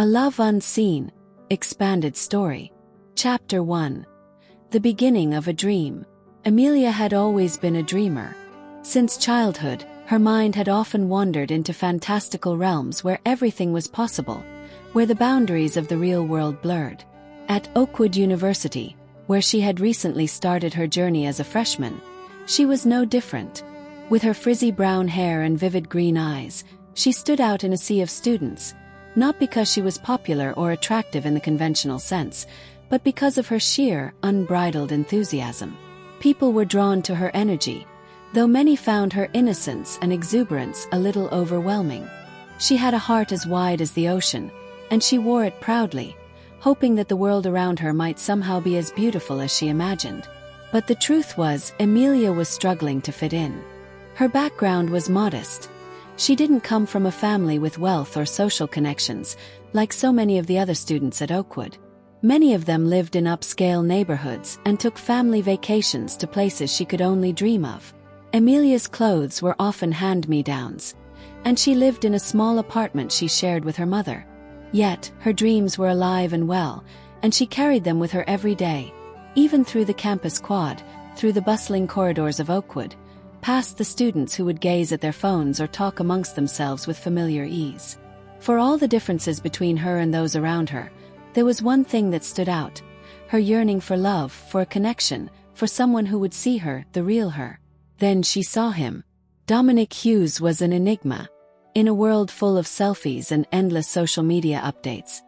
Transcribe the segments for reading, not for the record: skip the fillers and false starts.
A Love Unseen, Expanded Story. Chapter 1. The Beginning of a Dream. Amelia had always been a dreamer. Since childhood, her mind had often wandered into fantastical realms where everything was possible, where the boundaries of the real world blurred. At Oakwood University, where she had recently started her journey as a freshman, she was no different. With her frizzy brown hair and vivid green eyes, she stood out in a sea of students, not because she was popular or attractive in the conventional sense, but because of her sheer, unbridled enthusiasm. People were drawn to her energy, though many found her innocence and exuberance a little overwhelming. She had a heart as wide as the ocean, and she wore it proudly, hoping that the world around her might somehow be as beautiful as she imagined. But the truth was, Amelia was struggling to fit in. Her background was modest. She didn't come from a family with wealth or social connections, like so many of the other students at Oakwood. Many of them lived in upscale neighborhoods and took family vacations to places she could only dream of. Amelia's clothes were often hand-me-downs, and she lived in a small apartment she shared with her mother. Yet, her dreams were alive and well, and she carried them with her every day, even through the campus quad, through the bustling corridors of Oakwood, past the students who would gaze at their phones or talk amongst themselves with familiar ease. For all the differences between her and those around her, there was one thing that stood out: her yearning for love, for a connection, for someone who would see her, the real her. Then she saw him. Dominic Hughes was an enigma. In a world full of selfies and endless social media updates,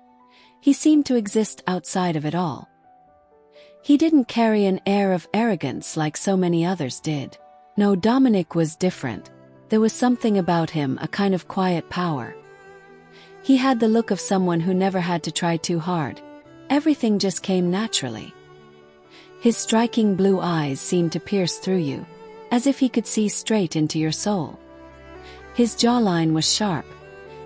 he seemed to exist outside of it all. He didn't carry an air of arrogance like so many others did. No, Dominic was different. There was something about him, a kind of quiet power. He had the look of someone who never had to try too hard. Everything just came naturally. His striking blue eyes seemed to pierce through you, as if he could see straight into your soul. His jawline was sharp,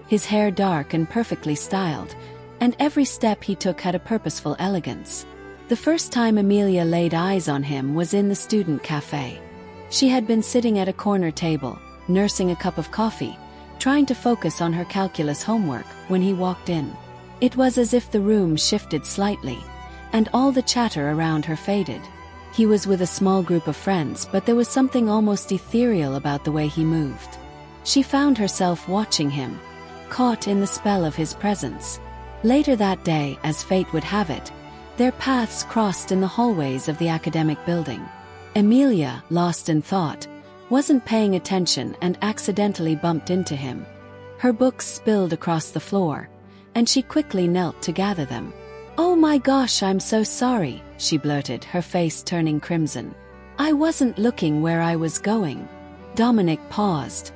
his hair dark and perfectly styled, and every step he took had a purposeful elegance. The first time Amelia laid eyes on him was in the student cafe. She had been sitting at a corner table, nursing a cup of coffee, trying to focus on her calculus homework, when he walked in. It was as if the room shifted slightly, and all the chatter around her faded. He was with a small group of friends, but there was something almost ethereal about the way he moved. She found herself watching him, caught in the spell of his presence. Later that day, as fate would have it, their paths crossed in the hallways of the academic building. Amelia, lost in thought, wasn't paying attention and accidentally bumped into him. Her books spilled across the floor, and she quickly knelt to gather them. "Oh my gosh, I'm so sorry," she blurted, her face turning crimson. "I wasn't looking where I was going." Dominic paused,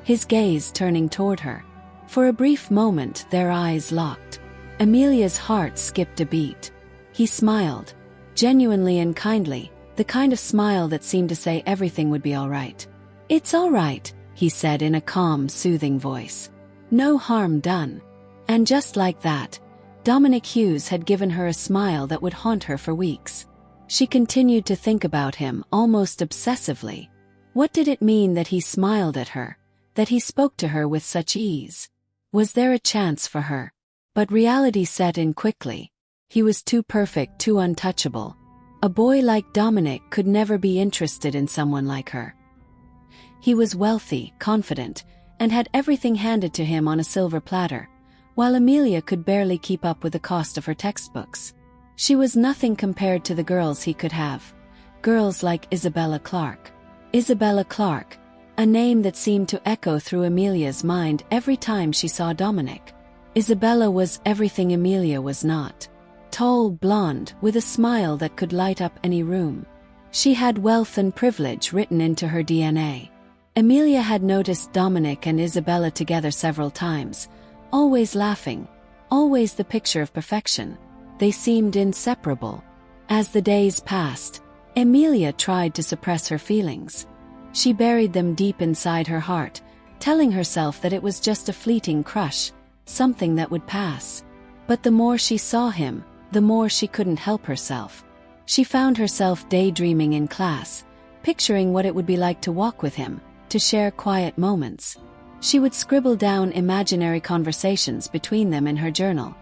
his gaze turning toward her. For a brief moment their eyes locked. Amelia's heart skipped a beat. He smiled, genuinely and kindly, the kind of smile that seemed to say everything would be all right. "It's all right," he said in a calm, soothing voice. "No harm done." And just like that, Dominic Hughes had given her a smile that would haunt her for weeks. She continued to think about him, almost obsessively. What did it mean that he smiled at her, that he spoke to her with such ease? Was there a chance for her? But reality set in quickly. He was too perfect, too untouchable. A boy like Dominic could never be interested in someone like her. He was wealthy, confident, and had everything handed to him on a silver platter, while Amelia could barely keep up with the cost of her textbooks. She was nothing compared to the girls he could have. Girls like Isabella Clarke. Isabella Clarke, a name that seemed to echo through Amelia's mind every time she saw Dominic. Isabella was everything Amelia was not. Tall, blonde, with a smile that could light up any room. She had wealth and privilege written into her DNA. Amelia had noticed Dominic and Isabella together several times, always laughing, always the picture of perfection. They seemed inseparable. As the days passed, Amelia tried to suppress her feelings. She buried them deep inside her heart, telling herself that it was just a fleeting crush, something that would pass. But the more she saw him, the more she couldn't help herself. She found herself daydreaming in class, picturing what it would be like to walk with him, to share quiet moments. She would scribble down imaginary conversations between them in her journal,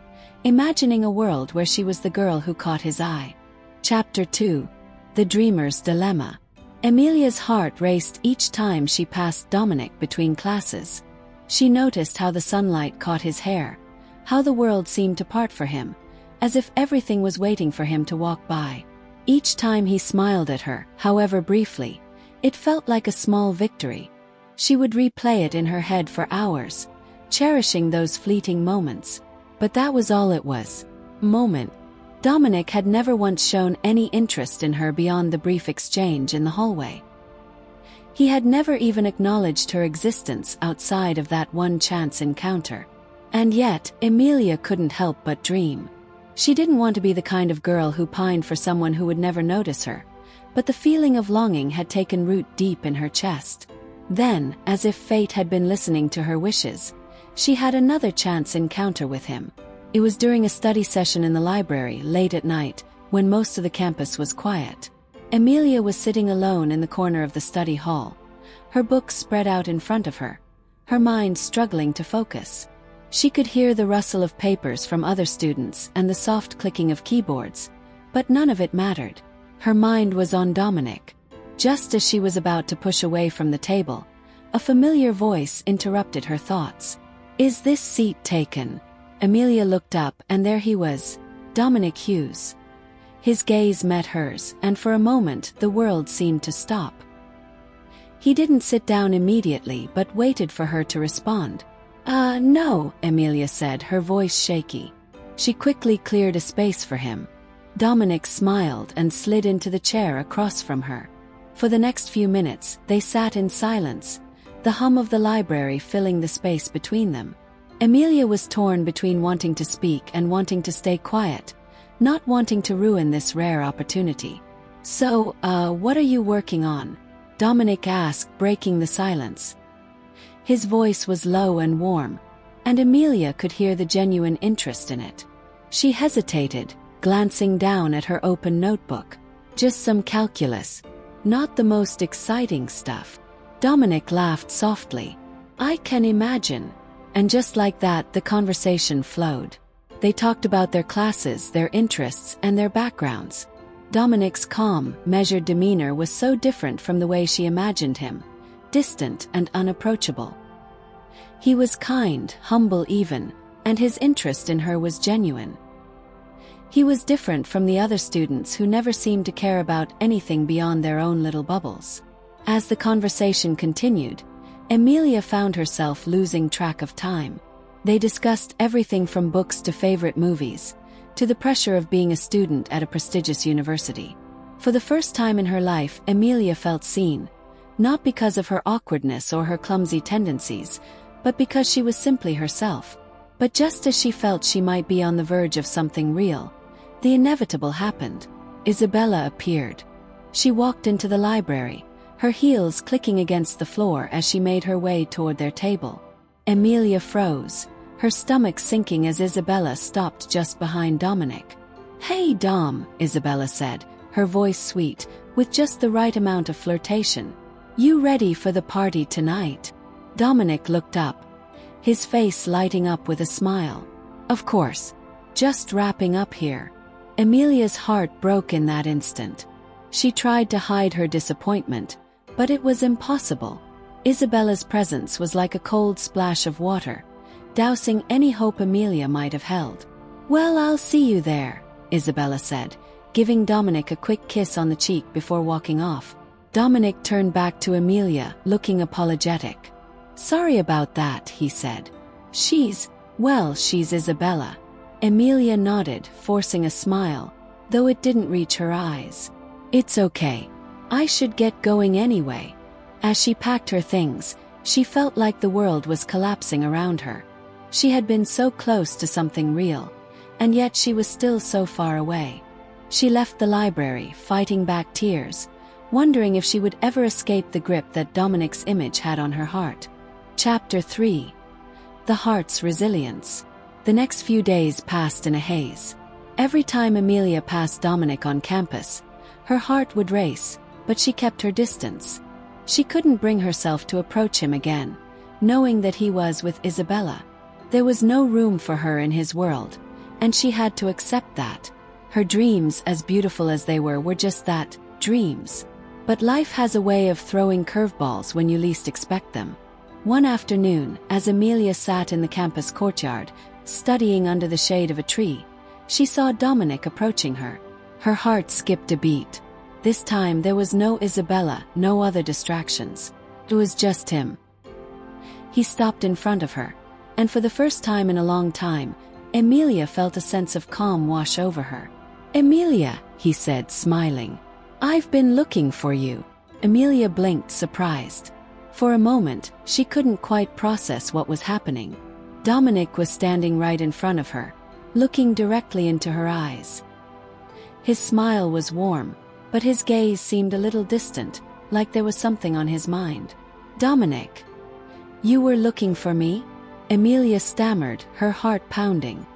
imagining a world where she was the girl who caught his eye. Chapter 2. The Dreamer's Dilemma. Amelia's heart raced each time she passed Dominic between classes. She noticed how the sunlight caught his hair, how the world seemed to part for him, as if everything was waiting for him to walk by. Each time he smiled at her, however briefly, it felt like a small victory. She would replay it in her head for hours, cherishing those fleeting moments. But that was all it was. Moment. Dominic had never once shown any interest in her beyond the brief exchange in the hallway. He had never even acknowledged her existence outside of that one chance encounter. And yet, Amelia couldn't help but dream. She didn't want to be the kind of girl who pined for someone who would never notice her, but the feeling of longing had taken root deep in her chest. Then, as if fate had been listening to her wishes, she had another chance encounter with him. It was during a study session in the library late at night, when most of the campus was quiet. Amelia was sitting alone in the corner of the study hall, her books spread out in front of her, her mind struggling to focus. She could hear the rustle of papers from other students and the soft clicking of keyboards, but none of it mattered. Her mind was on Dominic. Just as she was about to push away from the table, a familiar voice interrupted her thoughts. "Is this seat taken?" Amelia looked up, and there he was, Dominic Hughes. His gaze met hers, and for a moment the world seemed to stop. He didn't sit down immediately but waited for her to respond. No," Amelia said, her voice shaky. She quickly cleared a space for him. Dominic smiled and slid into the chair across from her. For the next few minutes, they sat in silence, the hum of the library filling the space between them. Amelia was torn between wanting to speak and wanting to stay quiet, not wanting to ruin this rare opportunity. "So, what are you working on?" Dominic asked, breaking the silence. His voice was low and warm, and Amelia could hear the genuine interest in it. She hesitated, glancing down at her open notebook. "Just some calculus. Not the most exciting stuff." Dominic laughed softly. "I can imagine." And just like that, the conversation flowed. They talked about their classes, their interests, and their backgrounds. Dominic's calm, measured demeanor was so different from the way she imagined him, distant and unapproachable. He was kind, humble even, and his interest in her was genuine. He was different from the other students who never seemed to care about anything beyond their own little bubbles. As the conversation continued, Amelia found herself losing track of time. They discussed everything from books to favorite movies, to the pressure of being a student at a prestigious university. For the first time in her life, Amelia felt seen, not because of her awkwardness or her clumsy tendencies, but because she was simply herself. But just as she felt she might be on the verge of something real, the inevitable happened. Isabella appeared. She walked into the library, her heels clicking against the floor as she made her way toward their table. Amelia froze, her stomach sinking as Isabella stopped just behind Dominic. "Hey Dom," Isabella said, her voice sweet, with just the right amount of flirtation. "You ready for the party tonight?" Dominic looked up, his face lighting up with a smile. "Of course. Just wrapping up here." Amelia's heart broke in that instant. She tried to hide her disappointment, but it was impossible. Isabella's presence was like a cold splash of water, dousing any hope Amelia might have held. "Well, I'll see you there," Isabella said, giving Dominic a quick kiss on the cheek before walking off. Dominic turned back to Amelia, looking apologetic. "Sorry about that," he said. She's Isabella." Amelia nodded, forcing a smile, though it didn't reach her eyes. "It's okay. I should get going anyway." As she packed her things, she felt like the world was collapsing around her. She had been so close to something real, and yet she was still so far away. She left the library, fighting back tears, wondering if she would ever escape the grip that Dominic's image had on her heart. Chapter 3. The Heart's Resilience. The next few days passed in a haze. Every time Amelia passed Dominic on campus, her heart would race, but she kept her distance. She couldn't bring herself to approach him again, knowing that he was with Isabella. There was no room for her in his world, and she had to accept that. Her dreams, as beautiful as they were just that, dreams. But life has a way of throwing curveballs when you least expect them. One afternoon, as Amelia sat in the campus courtyard, studying under the shade of a tree, she saw Dominic approaching her. Her heart skipped a beat. This time there was no Isabella, no other distractions. It was just him. He stopped in front of her, and for the first time in a long time, Amelia felt a sense of calm wash over her. "Amelia," he said, smiling. "I've been looking for you." Amelia blinked, surprised. For a moment, she couldn't quite process what was happening. Dominic was standing right in front of her, looking directly into her eyes. His smile was warm, but his gaze seemed a little distant, like there was something on his mind. "Dominic, you were looking for me?" Amelia stammered, her heart pounding.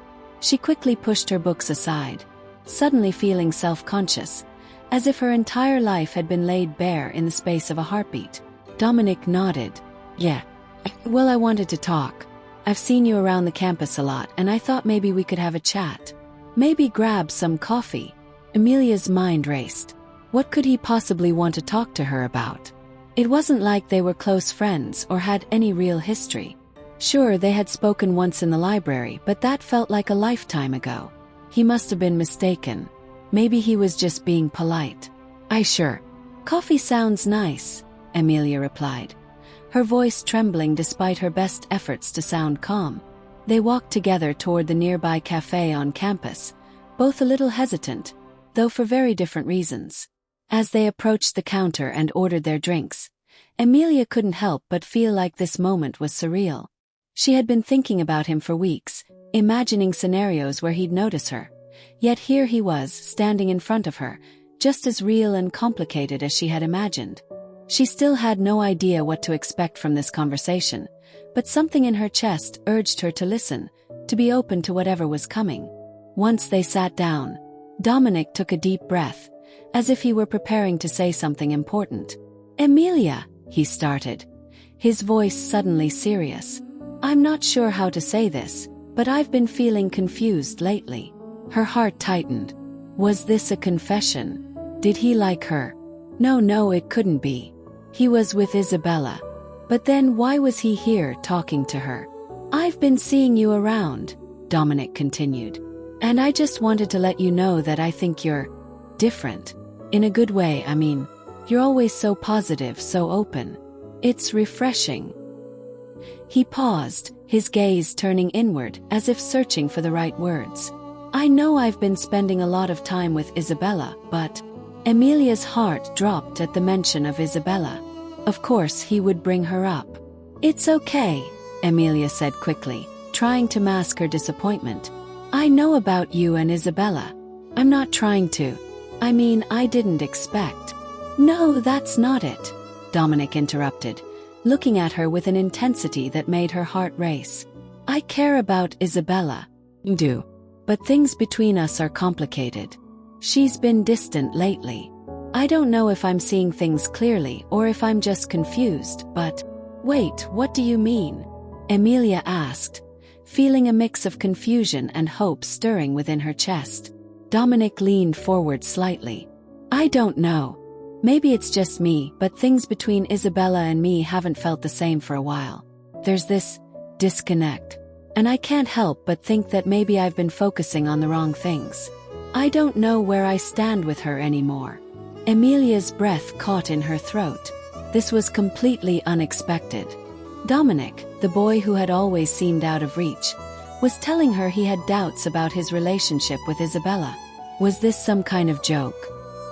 She quickly pushed her books aside, suddenly feeling self-conscious, as if her entire life had been laid bare in the space of a heartbeat. Dominic nodded. "Yeah. Well, I wanted to talk. I've seen you around the campus a lot, and I thought maybe we could have a chat. Maybe grab some coffee." Amelia's mind raced. What could he possibly want to talk to her about? It wasn't like they were close friends or had any real history. Sure, they had spoken once in the library, but that felt like a lifetime ago. He must have been mistaken. Maybe he was just being polite. Sure. Coffee sounds nice," Amelia replied, her voice trembling despite her best efforts to sound calm. They walked together toward the nearby cafe on campus, both a little hesitant, though for very different reasons. As they approached the counter and ordered their drinks, Amelia couldn't help but feel like this moment was surreal. She had been thinking about him for weeks, imagining scenarios where he'd notice her. Yet here he was, standing in front of her, just as real and complicated as she had imagined. She still had no idea what to expect from this conversation, but something in her chest urged her to listen, to be open to whatever was coming. Once they sat down, Dominic took a deep breath, as if he were preparing to say something important. "Amelia," he started, his voice suddenly serious. "I'm not sure how to say this, but I've been feeling confused lately." Her heart tightened. Was this a confession? Did he like her? No, it couldn't be. He was with Isabella. But then why was he here talking to her? "I've been seeing you around," Dominic continued. "And I just wanted to let you know that I think you're different. In a good way, I mean. You're always so positive, so open. It's refreshing." He paused, his gaze turning inward, as if searching for the right words. "I know I've been spending a lot of time with Isabella, but..." Amelia's heart dropped at the mention of Isabella. Of course he would bring her up. "It's okay," Amelia said quickly, trying to mask her disappointment. "I know about you and Isabella. I'm not trying to. I didn't expect." "No, that's not it," Dominic interrupted, looking at her with an intensity that made her heart race. "I care about Isabella. You do. But things between us are complicated. She's been distant lately. I don't know if I'm seeing things clearly or if I'm just confused, but..." "Wait, what do you mean?" Amelia asked, feeling a mix of confusion and hope stirring within her chest. Dominic leaned forward slightly. "I don't know. Maybe it's just me, but things between Isabella and me haven't felt the same for a while. There's this disconnect. And I can't help but think that maybe I've been focusing on the wrong things. I don't know where I stand with her anymore." Amelia's breath caught in her throat. This was completely unexpected. Dominic, the boy who had always seemed out of reach, was telling her he had doubts about his relationship with Isabella. Was this some kind of joke?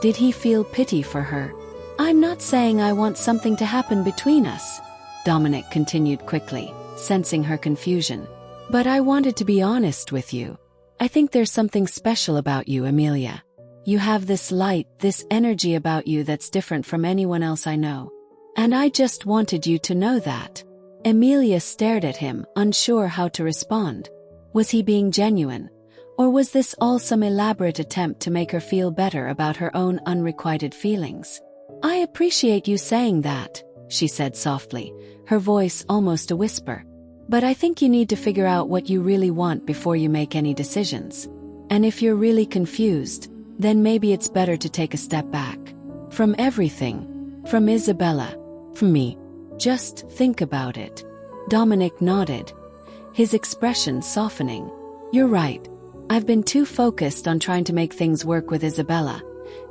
Did he feel pity for her? "I'm not saying I want something to happen between us," Dominic continued quickly, sensing her confusion. "But I wanted to be honest with you. I think there's something special about you, Amelia. You have this light, this energy about you that's different from anyone else I know. And I just wanted you to know that." Amelia stared at him, unsure how to respond. Was he being genuine? Or was this all some elaborate attempt to make her feel better about her own unrequited feelings? "I appreciate you saying that," she said softly, her voice almost a whisper. "But I think you need to figure out what you really want before you make any decisions. And if you're really confused, then maybe it's better to take a step back. From everything. From Isabella. From me. Just think about it." Dominic nodded, his expression softening. "You're right. I've been too focused on trying to make things work with Isabella,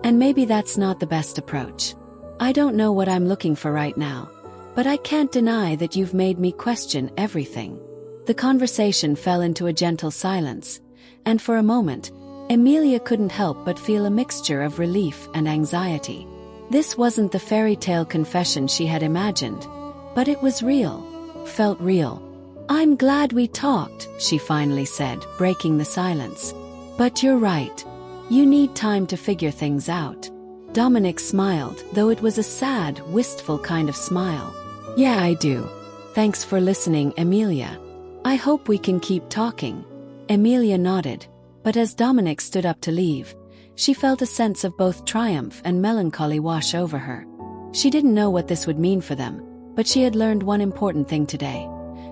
and maybe that's not the best approach. I don't know what I'm looking for right now, but I can't deny that you've made me question everything." The conversation fell into a gentle silence, and for a moment, Amelia couldn't help but feel a mixture of relief and anxiety. This wasn't the fairy tale confession she had imagined, but it was real, felt real. "I'm glad we talked," she finally said, breaking the silence. "But you're right. You need time to figure things out." Dominic smiled, though it was a sad, wistful kind of smile. "Yeah, I do. Thanks for listening, Amelia. I hope we can keep talking." Amelia nodded, but as Dominic stood up to leave, she felt a sense of both triumph and melancholy wash over her. She didn't know what this would mean for them, but she had learned one important thing today.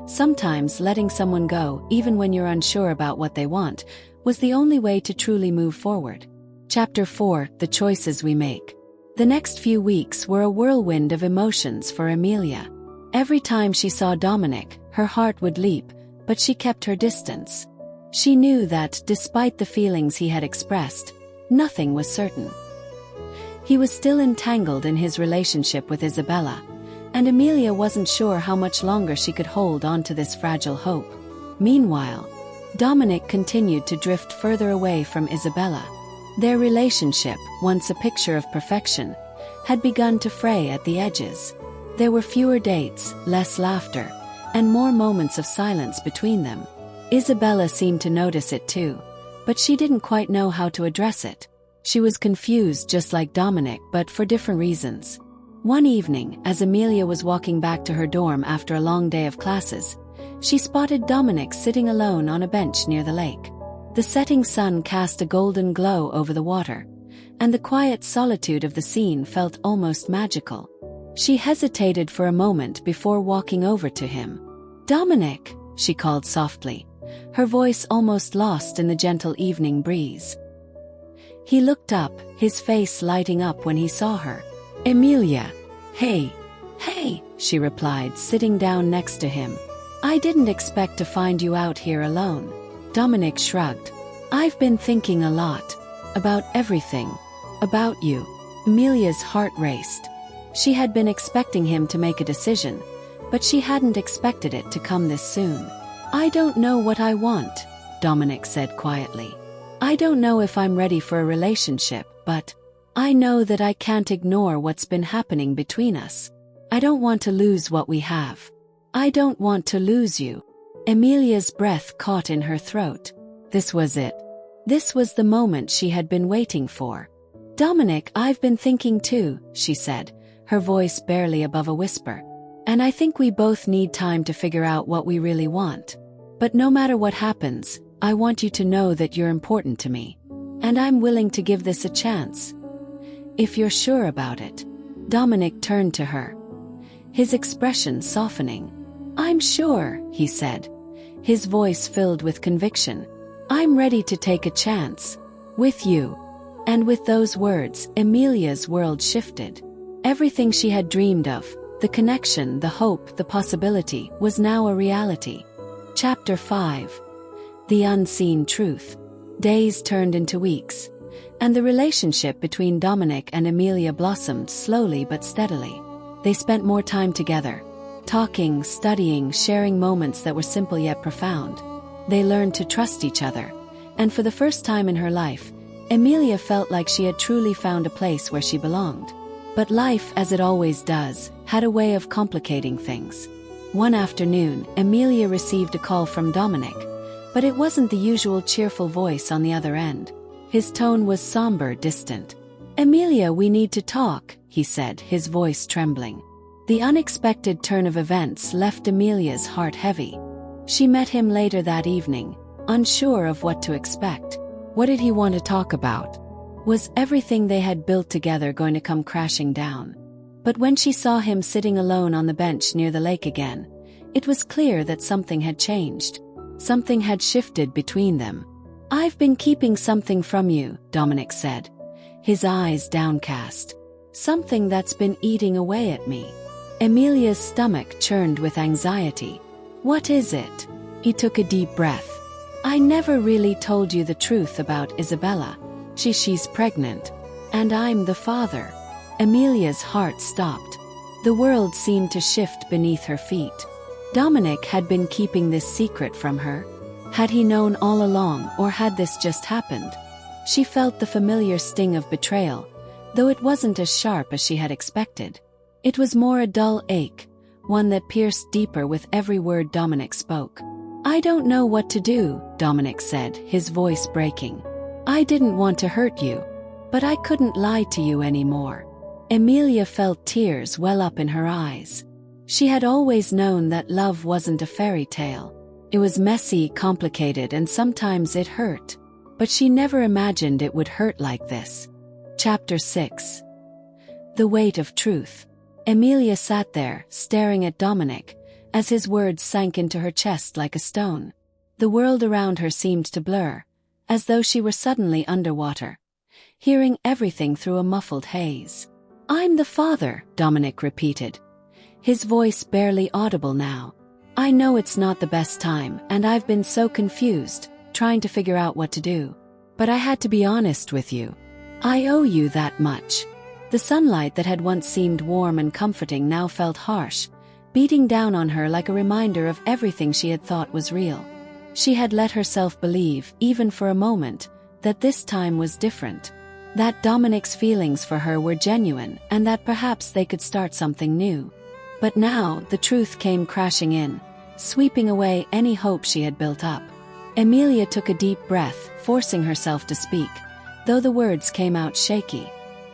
Sometimes letting someone go, even when you're unsure about what they want, was the only way to truly move forward. Chapter 4: The Choices We Make. The next few weeks were a whirlwind of emotions for Amelia. Every time she saw Dominic, her heart would leap, but she kept her distance. She knew that, despite the feelings he had expressed, nothing was certain. He was still entangled in his relationship with Isabella, and Amelia wasn't sure how much longer she could hold on to this fragile hope. Meanwhile, Dominic continued to drift further away from Isabella. Their relationship, once a picture of perfection, had begun to fray at the edges. There were fewer dates, less laughter, and more moments of silence between them. Isabella seemed to notice it too, but she didn't quite know how to address it. She was confused just like Dominic, but for different reasons. One evening, as Amelia was walking back to her dorm after a long day of classes, she spotted Dominic sitting alone on a bench near the lake. The setting sun cast a golden glow over the water, and the quiet solitude of the scene felt almost magical. She hesitated for a moment before walking over to him. "Dominic," she called softly, her voice almost lost in the gentle evening breeze. He looked up, his face lighting up when he saw her. "Amelia." Hey, she replied, sitting down next to him. "I didn't expect to find you out here alone." Dominic shrugged. "I've been thinking a lot. About everything. About you." Amelia's heart raced. She had been expecting him to make a decision, but she hadn't expected it to come this soon. "I don't know what I want," Dominic said quietly. "I don't know if I'm ready for a relationship, but I know that I can't ignore what's been happening between us. I don't want to lose what we have. I don't want to lose you." Amelia's breath caught in her throat. This was it. This was the moment she had been waiting for. "Dominic, I've been thinking too," she said, her voice barely above a whisper. "And I think we both need time to figure out what we really want. But no matter what happens, I want you to know that you're important to me. And I'm willing to give this a chance. If you're sure about it." Dominic turned to her, his expression softening. "I'm sure," he said, his voice filled with conviction. "I'm ready to take a chance. With you." And with those words, Amelia's world shifted. Everything she had dreamed of, the connection, the hope, the possibility, was now a reality. Chapter 5: The Unseen Truth. Days turned into weeks, and the relationship between Dominic and Amelia blossomed slowly but steadily. They spent more time together, talking, studying, sharing moments that were simple yet profound. They learned to trust each other, and for the first time in her life, Amelia felt like she had truly found a place where she belonged. But life, as it always does, had a way of complicating things. One afternoon, Amelia received a call from Dominic, but it wasn't the usual cheerful voice on the other end. His tone was somber, distant. "Amelia, we need to talk," he said, his voice trembling. The unexpected turn of events left Amelia's heart heavy. She met him later that evening, unsure of what to expect. What did he want to talk about? Was everything they had built together going to come crashing down? But when she saw him sitting alone on the bench near the lake again, it was clear that something had changed. Something had shifted between them. "I've been keeping something from you," Dominic said, his eyes downcast. "Something that's been eating away at me." Emilia's stomach churned with anxiety. "What is it?" He took a deep breath. "I never really told you the truth about Isabella. She's pregnant. And I'm the father." Emilia's heart stopped. The world seemed to shift beneath her feet. Dominic had been keeping this secret from her. Had he known all along, or had this just happened? She felt the familiar sting of betrayal, though it wasn't as sharp as she had expected. It was more a dull ache, one that pierced deeper with every word Dominic spoke. "I don't know what to do," Dominic said, his voice breaking. "I didn't want to hurt you, but I couldn't lie to you anymore." Emilia felt tears well up in her eyes. She had always known that love wasn't a fairy tale. It was messy, complicated, and sometimes it hurt. But she never imagined it would hurt like this. Chapter 6. The Weight of Truth. Emilia sat there, staring at Dominic, as his words sank into her chest like a stone. The world around her seemed to blur, as though she were suddenly underwater, hearing everything through a muffled haze. "I'm the father," Dominic repeated, his voice barely audible now. "I know it's not the best time, and I've been so confused, trying to figure out what to do. But I had to be honest with you. I owe you that much." The sunlight that had once seemed warm and comforting now felt harsh, beating down on her like a reminder of everything she had thought was real. She had let herself believe, even for a moment, that this time was different. That Dominic's feelings for her were genuine, and that perhaps they could start something new. But now, the truth came crashing in, sweeping away any hope she had built up. Emilia took a deep breath, forcing herself to speak, though the words came out shaky.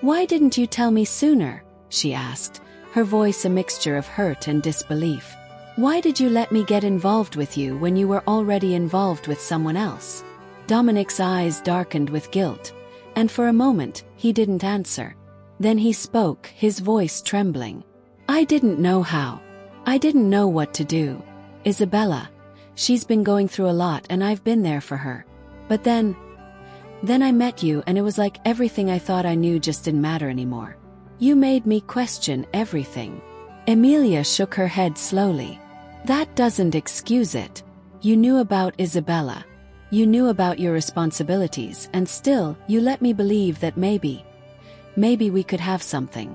"Why didn't you tell me sooner?" she asked, her voice a mixture of hurt and disbelief. "Why did you let me get involved with you when you were already involved with someone else?" Dominic's eyes darkened with guilt, and for a moment, he didn't answer. Then he spoke, his voice trembling. "I didn't know how. I didn't know what to do. Isabella, she's been going through a lot and I've been there for her. But then I met you and it was like everything I thought I knew just didn't matter anymore. You made me question everything." Emilia shook her head slowly. "That doesn't excuse it. You knew about Isabella. You knew about your responsibilities, and still, you let me believe that maybe we could have something."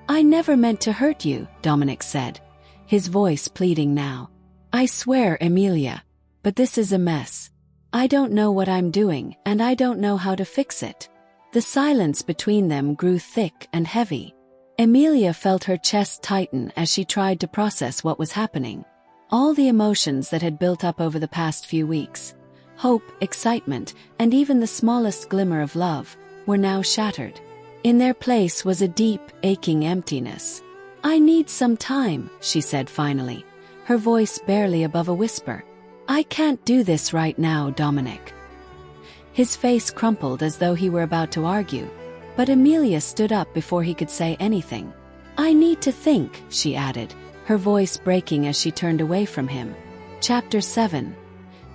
"I never meant to hurt you," Dominic said, his voice pleading now. "I swear, Emilia. But this is a mess. I don't know what I'm doing, and I don't know how to fix it." The silence between them grew thick and heavy. Emilia felt her chest tighten as she tried to process what was happening. All the emotions that had built up over the past few weeks, hope, excitement, and even the smallest glimmer of love, were now shattered. In their place was a deep, aching emptiness. "I need some time," she said finally, her voice barely above a whisper. "I can't do this right now, Dominic." His face crumpled as though he were about to argue, but Emilia stood up before he could say anything. "I need to think," she added, her voice breaking as she turned away from him. Chapter 7.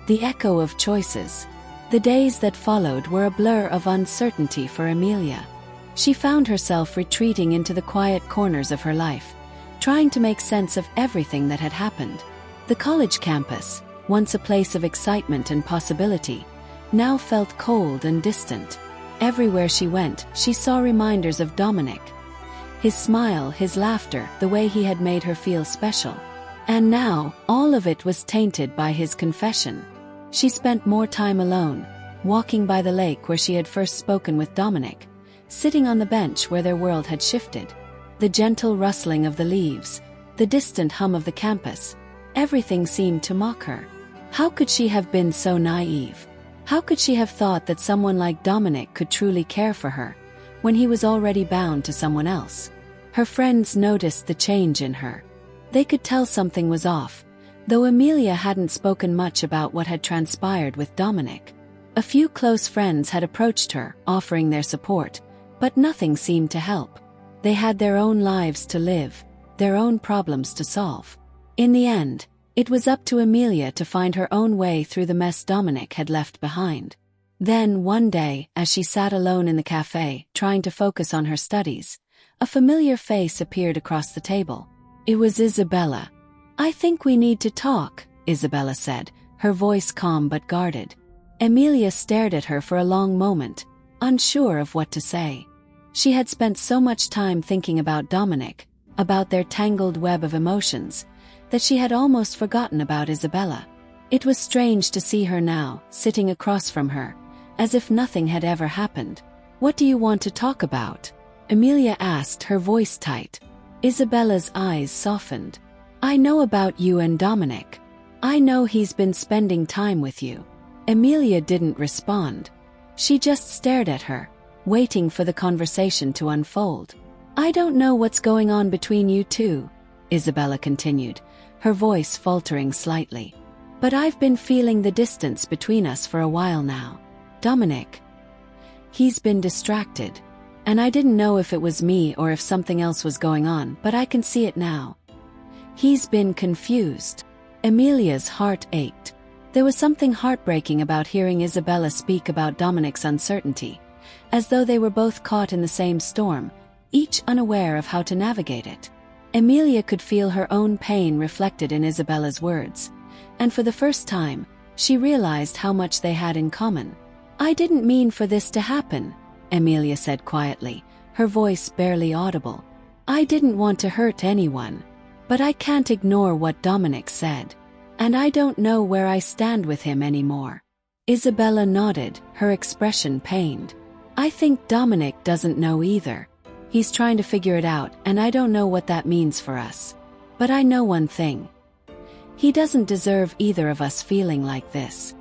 The Echo of Choices. The days that followed were a blur of uncertainty for Emilia. She found herself retreating into the quiet corners of her life, trying to make sense of everything that had happened. The college campus, once a place of excitement and possibility, now felt cold and distant. Everywhere she went, she saw reminders of Dominic. His smile, his laughter, the way he had made her feel special. And now, all of it was tainted by his confession. She spent more time alone, walking by the lake where she had first spoken with Dominic, sitting on the bench where their world had shifted. The gentle rustling of the leaves, the distant hum of the campus, everything seemed to mock her. How could she have been so naive? How could she have thought that someone like Dominic could truly care for her, when he was already bound to someone else? Her friends noticed the change in her. They could tell something was off, though Emilia hadn't spoken much about what had transpired with Dominic. A few close friends had approached her, offering their support, but nothing seemed to help. They had their own lives to live, their own problems to solve. In the end, it was up to Amelia to find her own way through the mess Dominic had left behind. Then, one day, as she sat alone in the cafe, trying to focus on her studies, a familiar face appeared across the table. It was Isabella. "I think we need to talk," Isabella said, her voice calm but guarded. Amelia stared at her for a long moment, unsure of what to say. She had spent so much time thinking about Dominic, about their tangled web of emotions, that she had almost forgotten about Isabella. It was strange to see her now, sitting across from her, as if nothing had ever happened. "What do you want to talk about?" Amelia asked, her voice tight. Isabella's eyes softened. "I know about you and Dominic. I know he's been spending time with you." Amelia didn't respond. She just stared at her, waiting for the conversation to unfold. "I don't know what's going on between you two," Isabella continued, her voice faltering slightly. "But I've been feeling the distance between us for a while now. Dominic, he's been distracted. And I didn't know if it was me or if something else was going on, but I can see it now. He's been confused." Amelia's heart ached. There was something heartbreaking about hearing Isabella speak about Dominic's uncertainty, as though they were both caught in the same storm, each unaware of how to navigate it. Amelia could feel her own pain reflected in Isabella's words, and for the first time, she realized how much they had in common. "I didn't mean for this to happen," Amelia said quietly, her voice barely audible. "I didn't want to hurt anyone. But I can't ignore what Dominic said. And I don't know where I stand with him anymore." Isabella nodded, her expression pained. "I think Dominic doesn't know either. He's trying to figure it out, and I don't know what that means for us. But I know one thing. He doesn't deserve either of us feeling like this.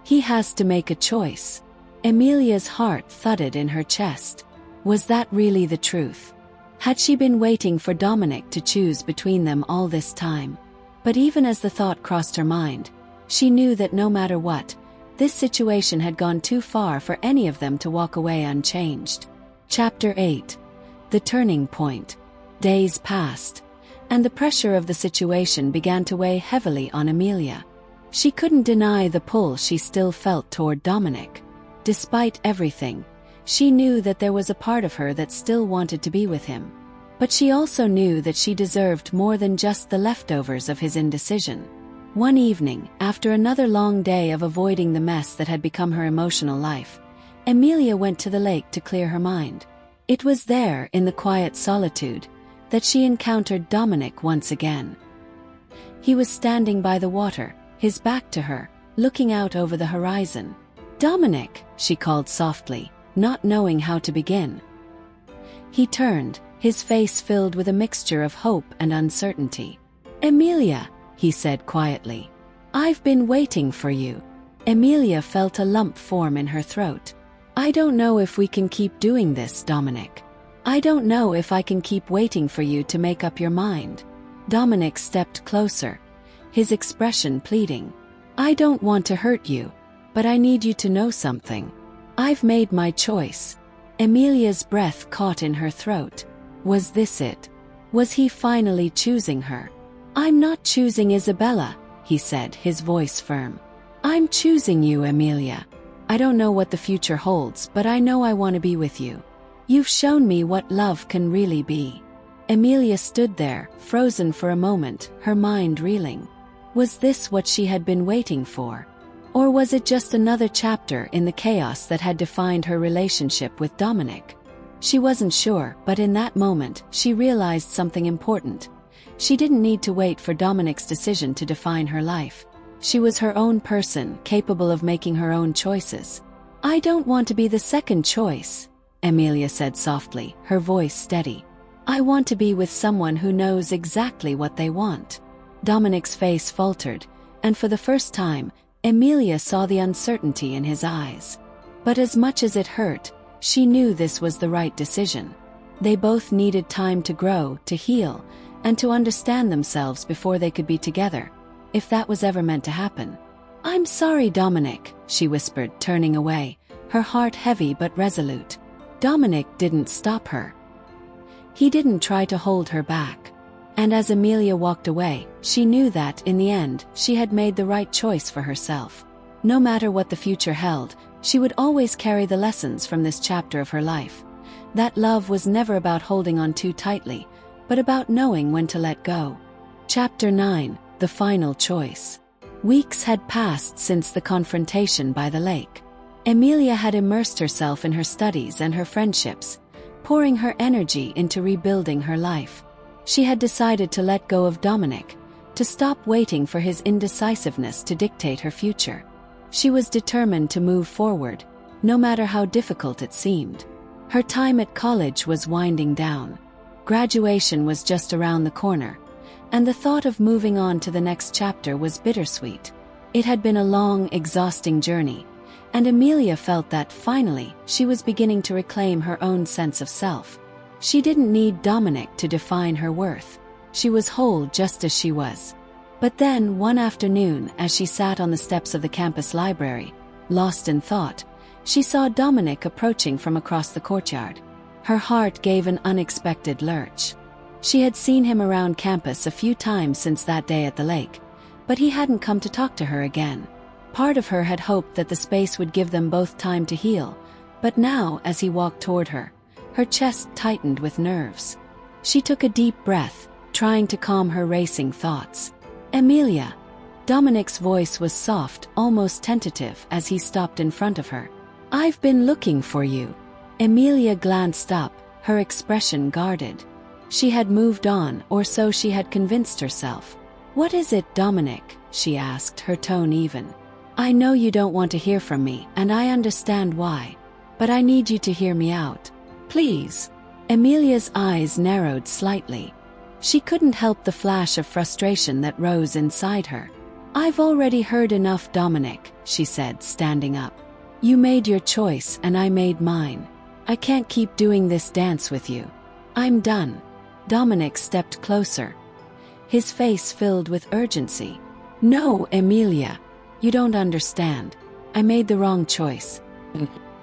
He has to make a choice." Amelia's heart thudded in her chest. Was that really the truth? Had she been waiting for Dominic to choose between them all this time? But even as the thought crossed her mind, she knew that no matter what, this situation had gone too far for any of them to walk away unchanged. Chapter 8. The Turning Point. Days passed, and the pressure of the situation began to weigh heavily on Amelia. She couldn't deny the pull she still felt toward Dominic. Despite everything, she knew that there was a part of her that still wanted to be with him. But she also knew that she deserved more than just the leftovers of his indecision. One evening, after another long day of avoiding the mess that had become her emotional life, Amelia went to the lake to clear her mind. It was there, in the quiet solitude, that she encountered Dominic once again. He was standing by the water, his back to her, looking out over the horizon. "Dominic," she called softly, not knowing how to begin. He turned, his face filled with a mixture of hope and uncertainty. "Amelia," he said quietly. "I've been waiting for you." Amelia felt a lump form in her throat. "I don't know if we can keep doing this, Dominic. I don't know if I can keep waiting for you to make up your mind." Dominic stepped closer, his expression pleading. "I don't want to hurt you, but I need you to know something. I've made my choice." Amelia's breath caught in her throat. Was this it? Was he finally choosing her? "I'm not choosing Isabella," he said, his voice firm. "I'm choosing you, Amelia. I don't know what the future holds, but I know I want to be with you. You've shown me what love can really be." Amelia stood there, frozen for a moment, her mind reeling. Was this what she had been waiting for? Or was it just another chapter in the chaos that had defined her relationship with Dominic? She wasn't sure, but in that moment, she realized something important. She didn't need to wait for Dominic's decision to define her life. She was her own person, capable of making her own choices. "I don't want to be the second choice," Amelia said softly, her voice steady. "I want to be with someone who knows exactly what they want." Dominic's face faltered, and for the first time, Amelia saw the uncertainty in his eyes. But as much as it hurt, she knew this was the right decision. They both needed time to grow, to heal, and to understand themselves before they could be together, if that was ever meant to happen. "I'm sorry, Dominic," she whispered, turning away, her heart heavy but resolute. Dominic didn't stop her. He didn't try to hold her back. And as Amelia walked away, she knew that, in the end, she had made the right choice for herself. No matter what the future held, she would always carry the lessons from this chapter of her life. That love was never about holding on too tightly, but about knowing when to let go. Chapter 9: The Final Choice. Weeks had passed since the confrontation by the lake. Amelia had immersed herself in her studies and her friendships, pouring her energy into rebuilding her life. She had decided to let go of Dominic, to stop waiting for his indecisiveness to dictate her future. She was determined to move forward, no matter how difficult it seemed. Her time at college was winding down. Graduation was just around the corner, and the thought of moving on to the next chapter was bittersweet. It had been a long, exhausting journey, and Amelia felt that, finally, she was beginning to reclaim her own sense of self. She didn't need Dominic to define her worth. She was whole just as she was. But then, one afternoon, as she sat on the steps of the campus library, lost in thought, she saw Dominic approaching from across the courtyard. Her heart gave an unexpected lurch. She had seen him around campus a few times since that day at the lake, but he hadn't come to talk to her again. Part of her had hoped that the space would give them both time to heal, but now, as he walked toward her, her chest tightened with nerves. She took a deep breath, trying to calm her racing thoughts. "Amelia." Dominic's voice was soft, almost tentative, as he stopped in front of her. "I've been looking for you." Amelia glanced up, her expression guarded. She had moved on, or so she had convinced herself. "What is it, Dominic?" she asked, her tone even. "I know you don't want to hear from me, and I understand why. But I need you to hear me out. Please." Amelia's eyes narrowed slightly. She couldn't help the flash of frustration that rose inside her. "I've already heard enough, Dominic," she said, standing up. "You made your choice and I made mine. I can't keep doing this dance with you. I'm done." Dominic stepped closer, his face filled with urgency. "No, Amelia. You don't understand. I made the wrong choice.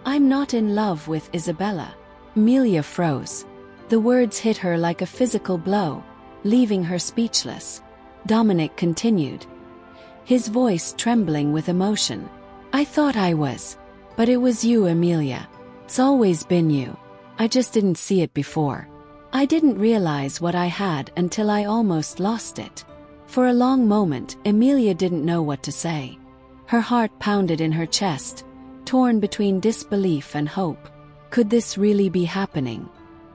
I'm not in love with Isabella." Amelia froze. The words hit her like a physical blow, leaving her speechless. Dominic continued, his voice trembling with emotion. "I thought I was. But it was you, Amelia. It's always been you. I just didn't see it before. I didn't realize what I had until I almost lost it." For a long moment, Amelia didn't know what to say. Her heart pounded in her chest, torn between disbelief and hope. Could this really be happening?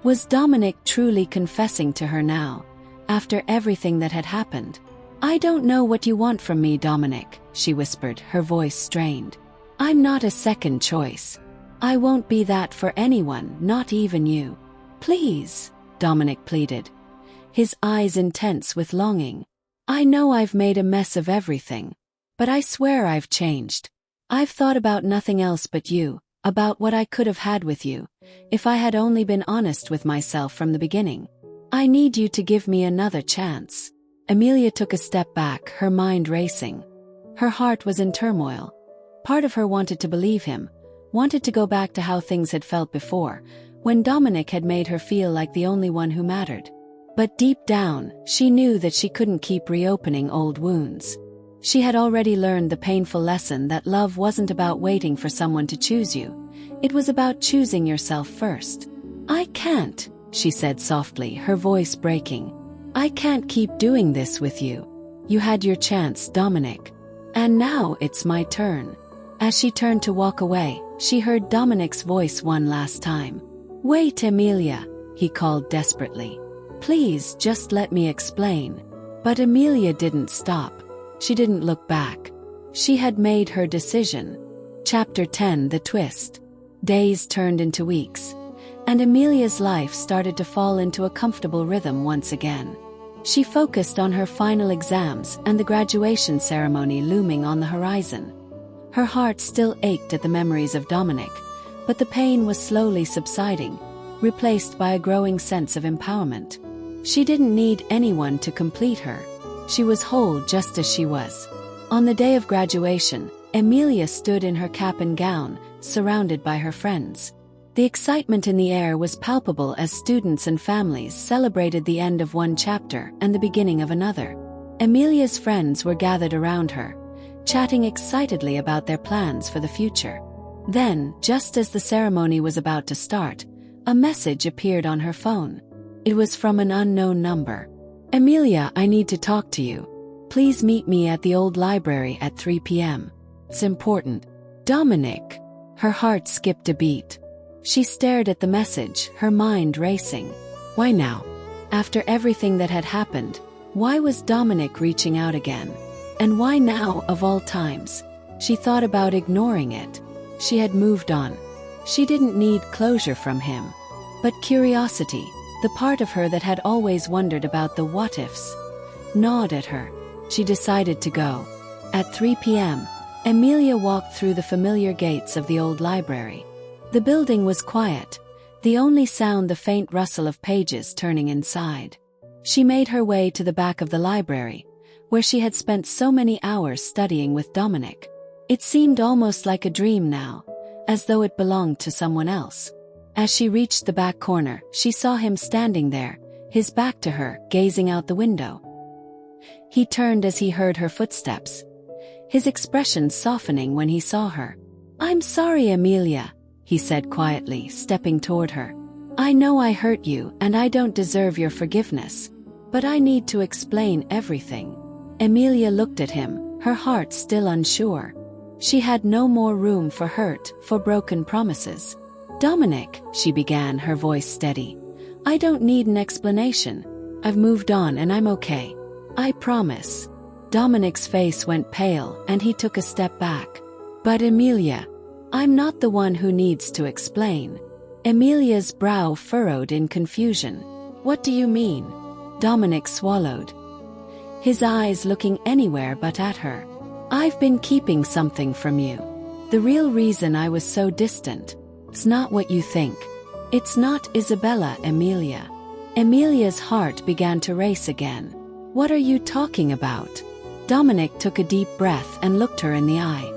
Was Dominic truly confessing to her now, after everything that had happened? "I don't know what you want from me, Dominic," she whispered, her voice strained. "I'm not a second choice. I won't be that for anyone, not even you. Please," Dominic pleaded, his eyes intense with longing. "I know I've made a mess of everything, but I swear I've changed. I've thought about nothing else but you, about what I could have had with you, if I had only been honest with myself from the beginning. I need you to give me another chance." Amelia took a step back, her mind racing. Her heart was in turmoil. Part of her wanted to believe him, wanted to go back to how things had felt before, when Dominic had made her feel like the only one who mattered. But deep down, she knew that she couldn't keep reopening old wounds. She had already learned the painful lesson that love wasn't about waiting for someone to choose you. It was about choosing yourself first. "I can't," she said softly, her voice breaking. "I can't keep doing this with you. You had your chance, Dominic. And now it's my turn." As she turned to walk away, she heard Dominic's voice one last time. "Wait, Amelia," he called desperately. "Please, just let me explain." But Amelia didn't stop. She didn't look back. She had made her decision. Chapter 10: The Twist. Days turned into weeks, and Amelia's life started to fall into a comfortable rhythm once again. She focused on her final exams and the graduation ceremony looming on the horizon. Her heart still ached at the memories of Dominic, but the pain was slowly subsiding, replaced by a growing sense of empowerment. She didn't need anyone to complete her. She was whole just as she was. On the day of graduation, Amelia stood in her cap and gown, surrounded by her friends. The excitement in the air was palpable as students and families celebrated the end of one chapter and the beginning of another. Amelia's friends were gathered around her, chatting excitedly about their plans for the future. Then, just as the ceremony was about to start, a message appeared on her phone. It was from an unknown number. "Amelia, I need to talk to you. Please meet me at the old library at 3 p.m. It's important. Dominic." Her heart skipped a beat. She stared at the message, her mind racing. Why now? After everything that had happened, why was Dominic reaching out again? And why now, of all times? She thought about ignoring it. She had moved on. She didn't need closure from him. But curiosity, the part of her that had always wondered about the what-ifs, gnawed at her. She decided to go. At 3 p.m., Amelia walked through the familiar gates of the old library. The building was quiet, the only sound the faint rustle of pages turning inside. She made her way to the back of the library, where she had spent so many hours studying with Dominic. It seemed almost like a dream now, as though it belonged to someone else. As she reached the back corner, she saw him standing there, his back to her, gazing out the window. He turned as he heard her footsteps, his expression softening when he saw her. "I'm sorry, Amelia," he said quietly, stepping toward her. "I know I hurt you and I don't deserve your forgiveness, but I need to explain everything." Amelia looked at him, her heart still unsure. She had no more room for hurt, for broken promises. "Dominic," she began, her voice steady, "I don't need an explanation. I've moved on and I'm okay. I promise." Dominic's face went pale and he took a step back. "But Amelia, I'm not the one who needs to explain." Amelia's brow furrowed in confusion. "What do you mean?" Dominic swallowed, his eyes looking anywhere but at her. "I've been keeping something from you. The real reason I was so distant. It's not what you think. It's not Isabella, Amelia." Amelia's heart began to race again. "What are you talking about?" Dominic took a deep breath and looked her in the eye.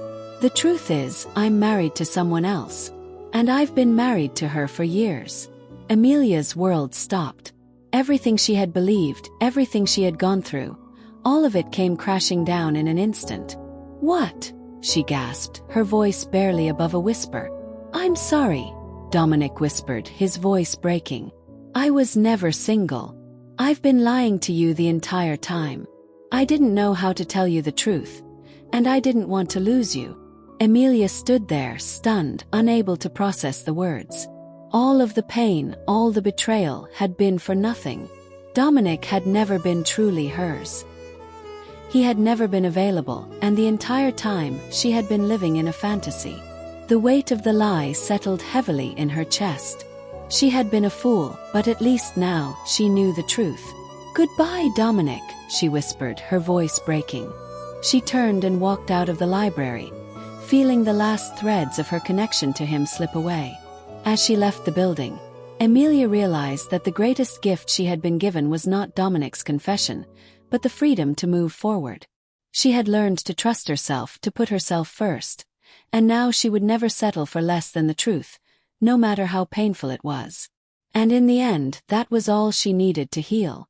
"The truth is, I'm married to someone else. And I've been married to her for years." Amelia's world stopped. Everything she had believed, everything she had gone through, all of it came crashing down in an instant. "What?" she gasped, her voice barely above a whisper. "I'm sorry," Dominic whispered, his voice breaking. "I was never single. I've been lying to you the entire time. I didn't know how to tell you the truth, and I didn't want to lose you." Amelia stood there, stunned, unable to process the words. All of the pain, all the betrayal, had been for nothing. Dominic had never been truly hers. He had never been available, and the entire time, she had been living in a fantasy. The weight of the lie settled heavily in her chest. She had been a fool, but at least now, she knew the truth. "Goodbye, Dominic," she whispered, her voice breaking. She turned and walked out of the library, feeling the last threads of her connection to him slip away. As she left the building, Amelia realized that the greatest gift she had been given was not Dominic's confession, but the freedom to move forward. She had learned to trust herself, to put herself first, and now she would never settle for less than the truth, no matter how painful it was. And in the end, that was all she needed to heal.